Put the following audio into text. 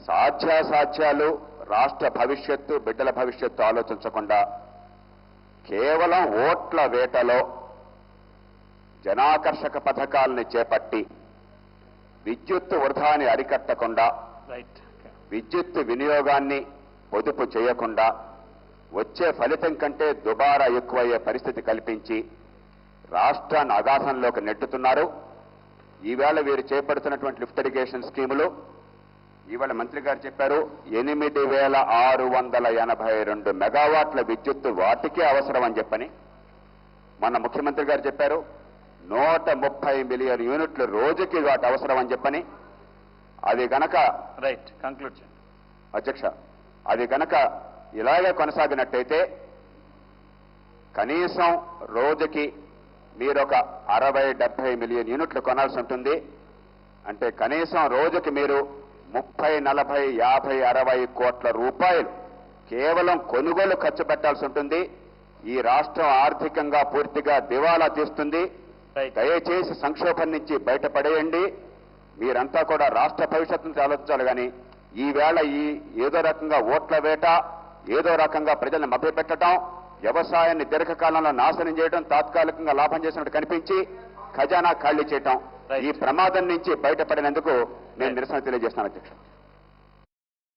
సాధ్యాసాధ్యాలు రాష్ట్ర భవిష్యత్తు బిడ్డల భవిష్యత్తు ఆలోచించకుండా కేవలం ఓట్ల వేటలో జనాకర్షక పథకాలని చేపట్టి విద్యుత్తు వృధాని అరికట్టకుండా విద్యుత్తు వినియోగాన్ని పొదుపు చేయకుండా వచ్చే ఫలితం కంటే దుబారా ఎక్కువయ్యే పరిస్థితి కల్పించి రాష్ట్రాన్ని అగాధంలోకి నెట్టుతున్నారు. ఈవేళ వీరు చేపడుతున్నటువంటి లిఫ్ట్ ఇరిగేషన్ స్కీములు ఇవాళ మంత్రి గారు చెప్పారు 8682 మెగావాట్ల విద్యుత్తు వాటికే అవసరం అని చెప్పని. మన ముఖ్యమంత్రి గారు చెప్పారు 130 మిలియన్ యూనిట్లు రోజుకి వాటి అవసరం అని చెప్పని. అది గనక అధ్యక్ష అది గనక ఇలాగే కొనసాగినట్టయితే కనీసం రోజుకి మీరొక 60-70 మిలియన్ యూనిట్లు కొనాల్సి ఉంటుంది. అంటే కనీసం రోజుకి మీరు 30-40-50-60 కోట్ల రూపాయలు కేవలం కొనుగోలు ఖర్చు పెట్టాల్సి ఉంటుంది. ఈ రాష్ట్రం ఆర్థికంగా పూర్తిగా దివాలా తీస్తుంది. దయచేసి సంక్షోభం నుంచి బయటపడేయండి. మీరంతా కూడా రాష్ట్ర భవిష్యత్తును ఆలోచించాలి. కానీ ఈవేళ ఏదో రకంగా ఓట్ల వేట, ఏదో రకంగా ప్రజలను మభ్యపెట్టడం, వ్యవసాయాన్ని దీర్ఘకాలంలో నాశనం చేయడం, తాత్కాలికంగా లాభం చేసినట్టు కనిపించి ఖజానా ఖాళీ చేయటం, ఈ ప్రమాదం నుంచి బయటపడినందుకు నేను నిరసన తెలియజేస్తున్నాను అధ్యక్ష.